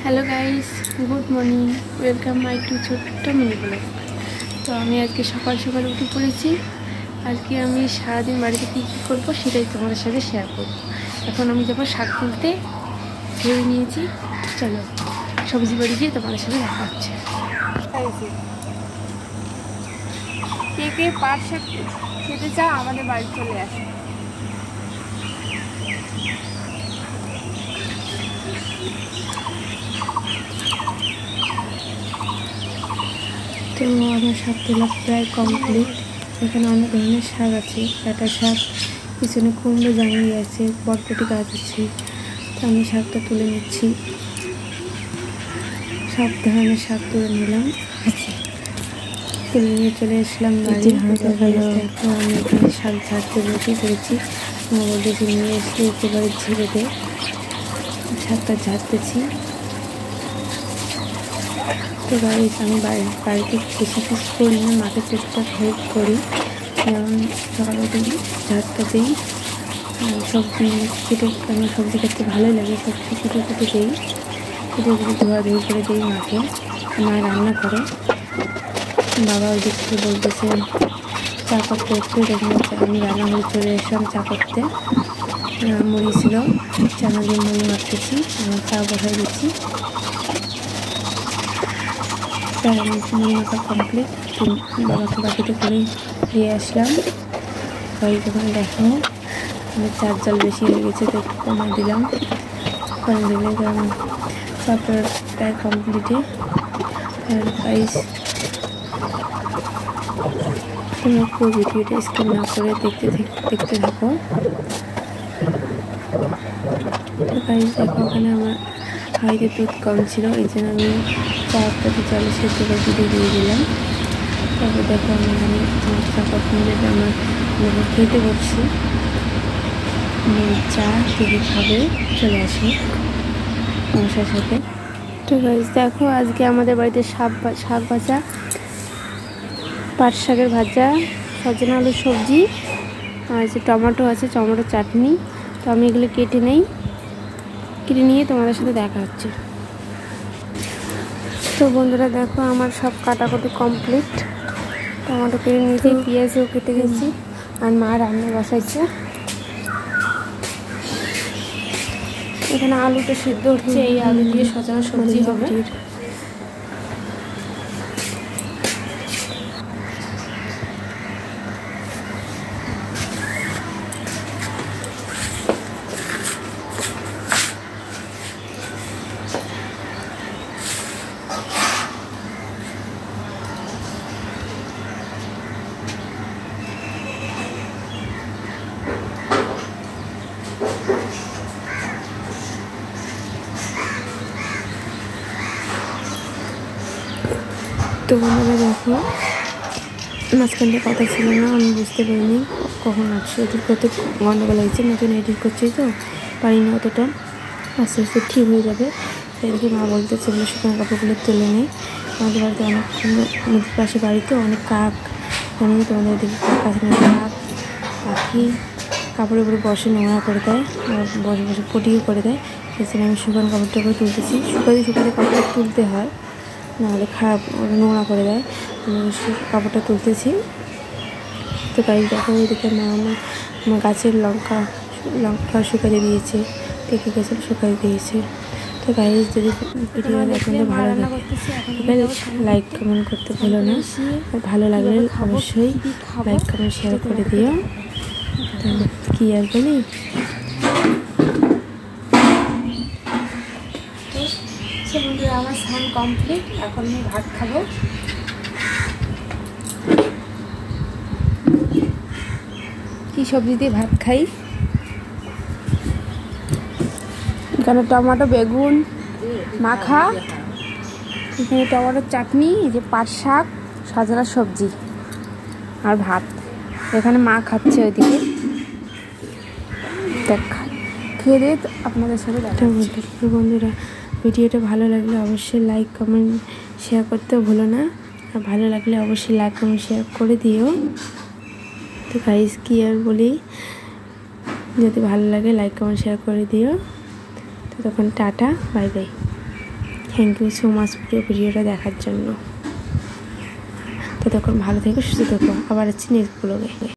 Hello guys, good morning, welcome my to छोट्ट mini blog. तो আমি আজকে সকাল সকাল উঠে পড়েছি। আজকে আমি সারাদিন বাড়িতে কী কী করবো সেটাই তোমাদের সাথে শেয়ার করবো। এখন আমি যাবো শাক তুলতে, ভেবে নিয়েছি। চলো সবজি বাড়ি গিয়ে তোমাদের সাথে দেখা হচ্ছে। কে কে পাট শাক খেতে চাও আমাদের বাড়ি চলে আসে। তো আমার শাক তোলা প্রায় কমপ্লিট। এখানে অনেক ধরনের শাক আছে, ডাঁটা শাক, পিছনে কুমড়ো জানিয়ে আছে, বরবটি গাছ আছে। তো আমি শাকটা তুলে নিচ্ছি, সব ধরনের শাক তুলে নিলাম, তুলে নিয়ে চলে এসলাম বাড়ি। তো আমি এখানে শাক ঝাড়তে বসে করেছি। আমার বলতেছি নিয়ে এসলে একেবারে ঝেড়ে শাকটা ঝাড়তেছি। তো গাইস, আমি বাড়িতে বেশি কিছু করি না, মাকে টুকটাক হেল্প করি। যেমন সকালে উঠে ঝাড়টা দিই, সবজি কেটে, আমার সবজি কাটতে ভালোই লাগে, সবজি কেটে দিই, ধোয়াধুয়ি করে দিই মাকে। মা রান্না করে, বাবা ওই দিক থেকে বলতেছে চা করতে একটু, দেখুন আমি রান্নাঘরে চলে এসলাম চা করতে। মুড়ি ছিল, চানা দিয়ে মুড়ি মারতেছি, আমার চা বসাই দিচ্ছি। মুড়ি মাখা কমপ্লিট, বাবাকে বাকিতে করে দিয়ে আসলাম। বাড়ি যখন দেখো আমি চার জল বেশি হয়ে গেছে, তো একটু কমে দিলাম, কমে দিলে কারণ চাপটা প্রায় কমপ্লিটে। তোমরা পুরো ভিডিওটা স্কিপ না করে দেখতে থাকো। তো গাইস দেখো, ওখানে আমার হাঁড়িতে দুধ কম ছিল, এই জন্য আমি চারটাতে জলে সেদ্ধ করে দুধে দিয়ে দিলাম। তারপর দেখো আমি চাপা মিলে আমার খেতে বসছি। চা টিভি খাবে, চলে আসি মশার সাথে। তো গাইস দেখো, আজকে আমাদের বাড়িতে শাক ভাজা, পাট শাকের ভাজা, সজনা আলুর সবজি, আর যে টমেটো আছে, টমেটো চাটনি। তো আমি এগুলো কেটে নিয়ে তোমাদের সাথে দেখা হচ্ছে। তো বন্ধুরা দেখো, আমার সব কাটাকুটি কমপ্লিট। টমেটো কেটে নিয়েছি, পেঁয়াজও কেটে গেছি, আর মা রান্না বসাইছে। এখানে আলুটা সিদ্ধ হচ্ছে, এই আলু দিয়ে সজনা সবজি হবে। তো বন্ধুরা দেখো, মাঝখানটা কথা ছিল না, আমি বুঝতে পারিনি কখন আসছে। এডিট করতে গন্ডগোল হয়েছে, নতুন এডিট করছি তো পারিনি অতটা, আস্তে আস্তে ঠিক হয়ে যাবে। এদিকে মা বলতে সেগুলো শুকনো কাপড়গুলো তুলে নেই। আমাদের বাড়িতে অনেক নদীর পাশে বাড়িতে অনেক কাক, জানি তোমাদের এদিকে কাক আছে না, কাক পাখি কাপড়ের উপরে বসে নোংরা করে দেয়, আর বসে বসে পটিও করে দেয়। সেজন্য আমি শুকনো কাপড়টা করে তুলতেছি। শুকাতে কাপড়টা তুলতে হয়, নাহলে খারাপ নোংরা করে দেয়। আমি কাপড়টা তুলতেছি। তো গাইস দেখো, ওইদিকে মা আমার গাছের লঙ্কা শুকাতে দিয়েছে, পেকে গেছে, শুকাতে দিয়েছে। তো গাইস, যদি ভিডিও আপনাদের ভালো লাগে লাইক কমেন্ট করতে ভুলো না, আর ভালো লাগলে অবশ্যই লাইক কমেন্ট শেয়ার করে দিও। তো কী আর বলি, বন্ধুরা আমার স্নান কমপ্লিট, এখন আমি ভাত খাবো। কি সবজি দিয়ে ভাত খাই, এখানে টমেটো বেগুন মাখা, এখানে টমেটোর চাটনি, এই যে পাট শাক, সজনা সবজি আর ভাত। এখানে মা খাচ্ছে ওইদিকে, খেয়ে দিয়ে আপনাদের সাথে দেখা হচ্ছে। বন্ধুরা ভিডিওটা ভালো লাগলে অবশ্যই লাইক কমেন্ট শেয়ার করতেও ভুলো না, আর ভালো লাগলে অবশ্যই লাইক কমেন্ট শেয়ার করে দিও। তো গাইস কি আর বলি, যদি ভালো লাগে লাইক কমেন্ট শেয়ার করে দিও। তো তখন tata, bye bye. Thank you so much পুরো ভিডিওটা দেখার জন্য। ততক্ষণ ভালো থেকো, সুস্থ থেকো, আবার আসছি নেক্সট ব্লগে।